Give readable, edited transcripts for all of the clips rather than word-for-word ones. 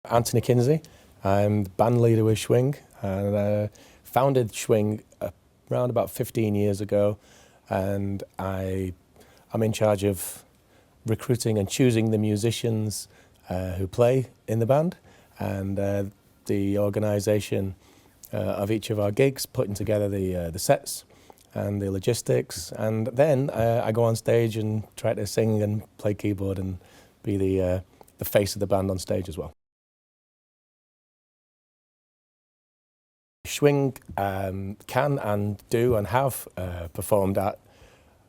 Anthony Kinsey. I'm the band leader with Schwing, and founded Schwing around about 15 years ago, and I'm in charge of recruiting and choosing the musicians who play in the band, and the organisation of each of our gigs, putting together the sets and the logistics, and then I go on stage and try to sing and play keyboard and be the face of the band on stage as well. Schwing can and do and have performed at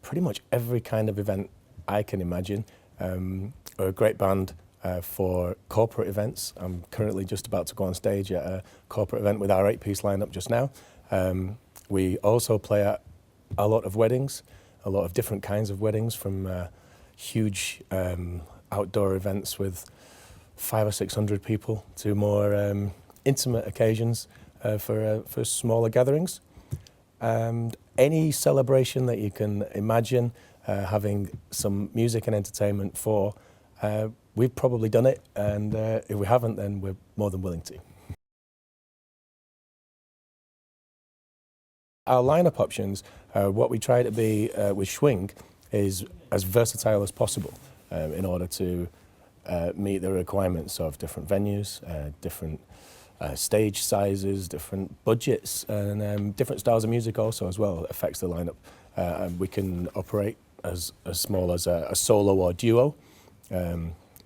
pretty much every kind of event I can imagine. We're a great band for corporate events. I'm currently just about to go on stage at a corporate event with our 8-piece lineup just now. We also play at a lot of weddings, a lot of different kinds of weddings, from huge outdoor events with 500 or 600 people to more intimate occasions for smaller gatherings. And any celebration that you can imagine having some music and entertainment for, we've probably done it, and if we haven't, then we're more than willing to. Our lineup options, what we try to be with Schwing is as versatile as possible in order to meet the requirements of different venues, different stage sizes, different budgets, and different styles of music also as well affects the lineup. We can operate as small as a solo or duo,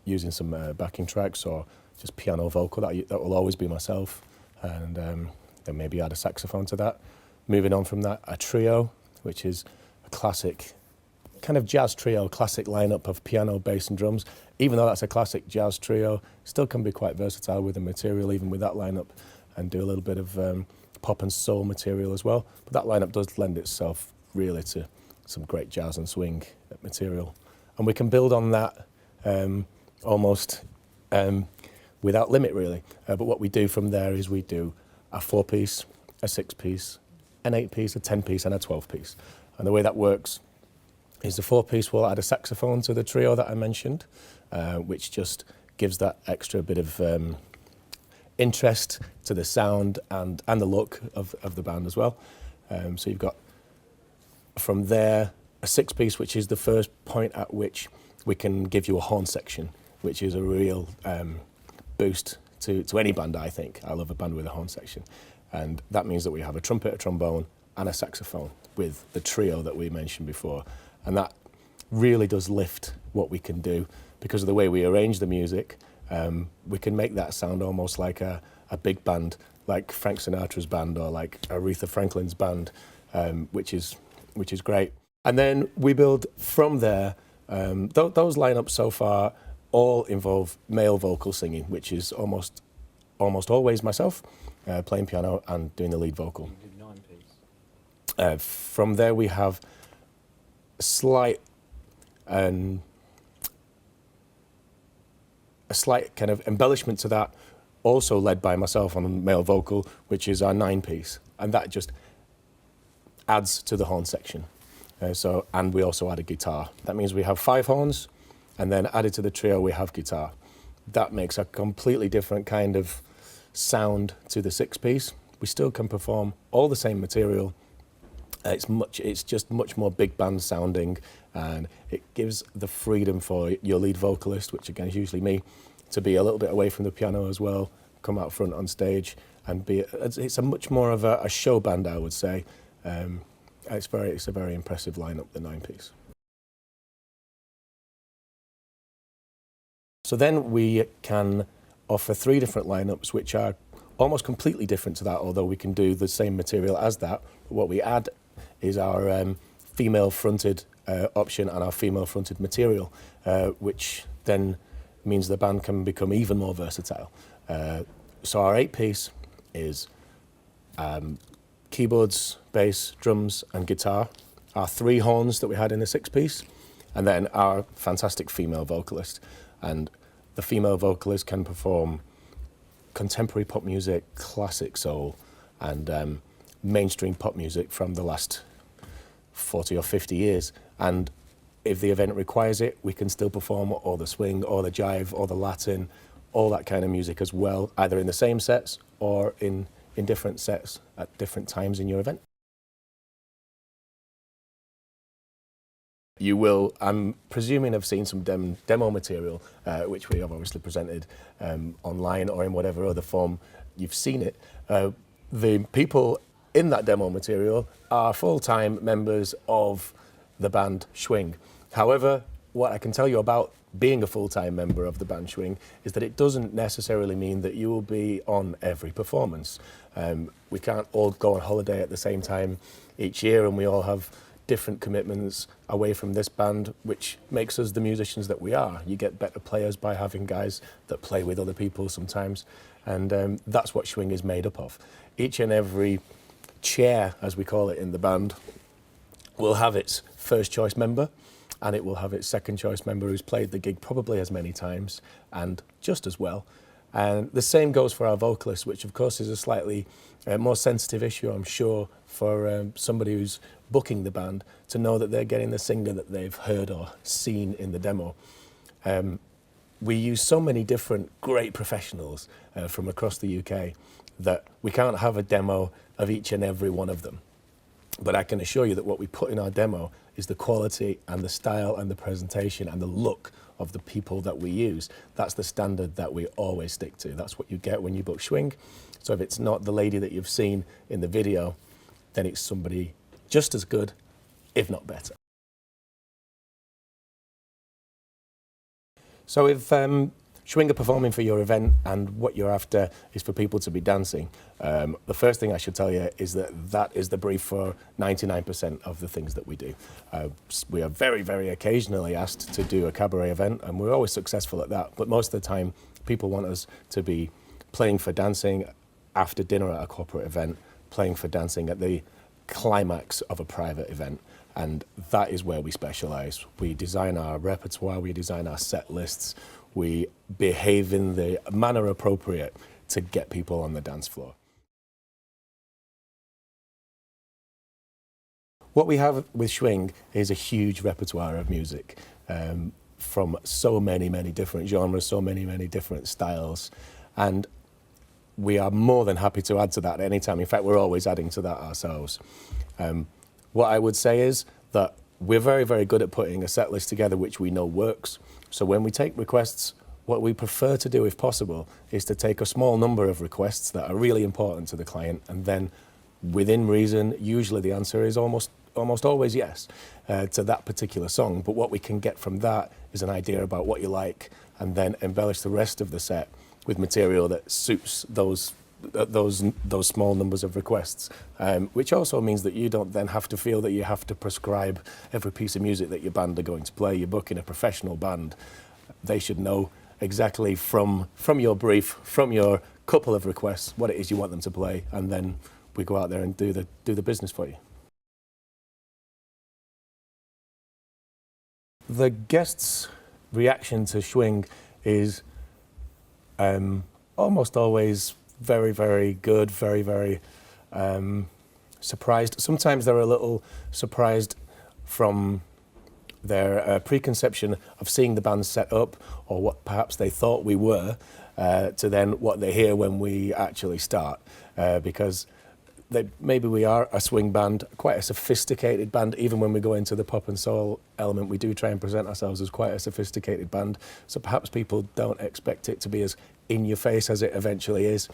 using some backing tracks, or just piano vocal. That will always be myself, and then maybe add a saxophone to that. Moving on from that, a trio, which is a classic kind of jazz trio, classic lineup of piano, bass and drums. Even though that's a classic jazz trio, still can be quite versatile with the material, even with that lineup, and do a little bit of pop and soul material as well. But that lineup does lend itself really to some great jazz and swing material. And we can build on that almost without limit, really. But what we do from there is we do a 4-piece, a 6-piece, an 8-piece, a 10-piece and a 12-piece. And the way that works is the 4-piece will add a saxophone to the trio that I mentioned, which just gives that extra bit of interest to the sound and the look of the band as well. So you've got from there a 6-piece, which is the first point at which we can give you a horn section, which is a real boost to any band, I think. I love a band with a horn section. And that means that we have a trumpet, a trombone and a saxophone with the trio that we mentioned before. And that really does lift what we can do because of the way we arrange the music. We can make that sound almost like a big band, like Frank Sinatra's band or like Aretha Franklin's band, which is great. And then we build from there. Those lineups so far all involve male vocal singing, which is almost always myself, playing piano and doing the lead vocal. You did 9-piece. From there we have a slight kind of embellishment to that, also led by myself on male vocal, which is our 9-piece, and that just adds to the horn section. And we also add a guitar. That means we have 5 horns, and then added to the trio we have guitar. That makes a completely different kind of sound to the 6-piece. We still can perform all the same material. It's just much more big band sounding, and it gives the freedom for your lead vocalist, which again is usually me, to be a little bit away from the piano as well, come out front on stage and it's a much more of a show band, I would say. It's a very impressive lineup, the 9-piece. So then we can offer 3 different lineups which are almost completely different to that, although we can do the same material as that. What we add is our female-fronted option and our female-fronted material, which then means the band can become even more versatile. So our 8-piece is keyboards, bass, drums and guitar, our 3 horns that we had in the 6-piece, and then our fantastic female vocalist. And the female vocalist can perform contemporary pop music, classic soul, and mainstream pop music from the last 40 or 50 years. And if the event requires it, we can still perform all the swing, or the jive, or the Latin, all that kind of music as well, either in the same sets or in different sets at different times in your event. You will, I'm presuming, have seen some demo material, which we have obviously presented online or in whatever other form you've seen it. The people in that demo material are full-time members of the band Schwing. However, what I can tell you about being a full-time member of the band Schwing is that it doesn't necessarily mean that you will be on every performance. We can't all go on holiday at the same time each year, and we all have different commitments away from this band, which makes us the musicians that we are. You get better players by having guys that play with other people sometimes, and that's what Schwing is made up of. Each and every chair, as we call it in the band, will have its first choice member, and it will have its second choice member who's played the gig probably as many times and just as well. And the same goes for our vocalist, which of course is a slightly more sensitive issue, I'm sure, for somebody who's booking the band to know that they're getting the singer that they've heard or seen in the demo. We use so many different great professionals from across the UK that we can't have a demo of each and every one of them. But I can assure you that what we put in our demo is the quality and the style and the presentation and the look of the people that we use. That's the standard that we always stick to. That's what you get when you book Schwing. So if it's not the lady that you've seen in the video, then it's somebody just as good, if not better. So if Schwing are performing for your event and what you're after is for people to be dancing, the first thing I should tell you is that that is the brief for 99% of the things that we do. We are very, very occasionally asked to do a cabaret event, and we're always successful at that, but most of the time people want us to be playing for dancing after dinner at a corporate event, playing for dancing at the climax of a private event, and that is where we specialise. We design our repertoire, we design our set lists, we behave in the manner appropriate to get people on the dance floor. What we have with Schwing is a huge repertoire of music from so many, many different genres, so many, many different styles, and we are more than happy to add to that at any time. In fact, we're always adding to that ourselves. What I would say is that we're very, very good at putting a set list together which we know works. So when we take requests, what we prefer to do, if possible, is to take a small number of requests that are really important to the client, and then within reason, usually the answer is almost always yes to that particular song. But what we can get from that is an idea about what you like, and then embellish the rest of the set with material that suits those small numbers of requests, which also means that you don't then have to feel that you have to prescribe every piece of music that your band are going to play. You're booking a professional band. They should know exactly from your brief, from your couple of requests, what it is you want them to play, and then we go out there and do the business for you. The guests' reaction to Schwing is almost always very, very good, very, very surprised. Sometimes they're a little surprised from their preconception of seeing the band set up, or what perhaps they thought we were, to then what they hear when we actually start. Because maybe we are a swing band, quite a sophisticated band. Even when we go into the pop and soul element, we do try and present ourselves as quite a sophisticated band. So perhaps people don't expect it to be as in your face as it eventually is.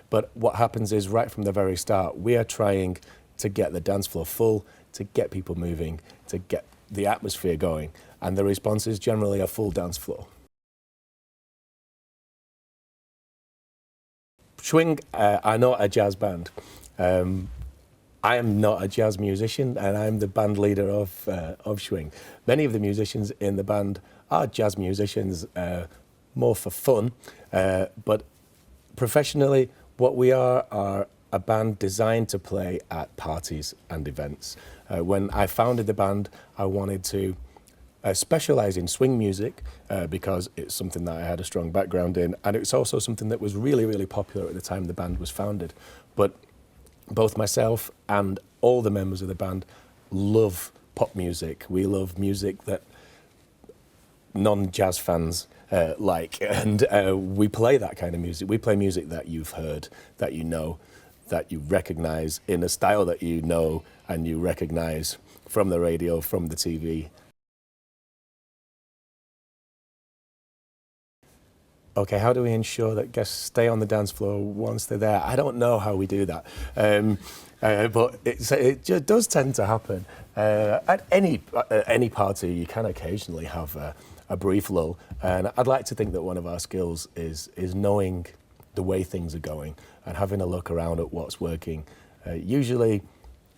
But what happens is, right from the very start, we are trying to get the dance floor full, to get people moving, to get the atmosphere going. And the response is generally a full dance floor. Schwing are not a jazz band. I am not a jazz musician, and I'm the band leader of Schwing. Many of the musicians in the band are jazz musicians, more for fun, but professionally, what we are a band designed to play at parties and events. When I founded the band, I wanted to specialise in swing music because it's something that I had a strong background in, and it's also something that was really, really popular at the time the band was founded. But both myself and all the members of the band love pop music. We love music that non-jazz fans like, and we play that kind of music. We play music that you've heard, that you know, that you recognise in a style that you know and you recognise from the radio, from the TV. Okay, how do we ensure that guests stay on the dance floor once they're there? I don't know how we do that, but it does tend to happen. At any party, you can occasionally have a brief lull, and I'd like to think that one of our skills is knowing the way things are going and having a look around at what's working. Usually,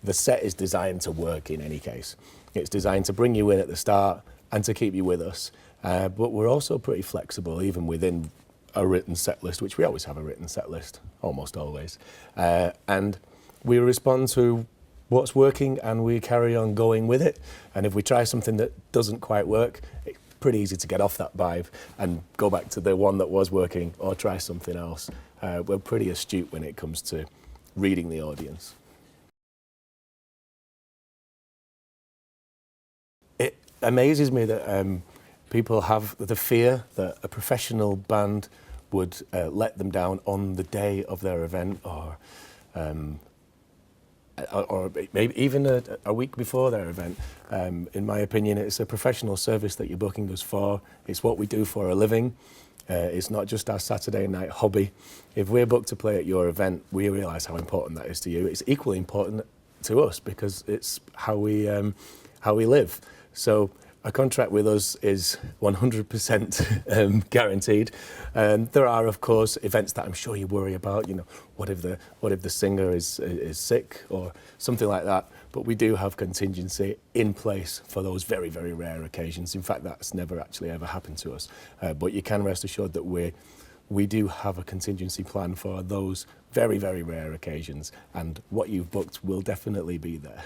the set is designed to work in any case. It's designed to bring you in at the start and to keep you with us. But we're also pretty flexible, even within a written set list, which we always have a written set list, almost always. And we respond to what's working and we carry on going with it. And if we try something that doesn't quite work, it's pretty easy to get off that vibe and go back to the one that was working or try something else. We're pretty astute when it comes to reading the audience. It amazes me that people have the fear that a professional band would let them down on the day of their event, or maybe even a week before their event. In my opinion, it's a professional service that you're booking us for. It's what we do for a living. It's not just our Saturday night hobby. If we're booked to play at your event, we realise how important that is to you. It's equally important to us because it's how we live. So a contract with us is 100% guaranteed. There are, of course, events that I'm sure you worry about. You know, what if the singer is sick or something like that? But we do have contingency in place for those very, very rare occasions. In fact, that's never actually ever happened to us. But you can rest assured that we do have a contingency plan for those very, very rare occasions, and what you've booked will definitely be there.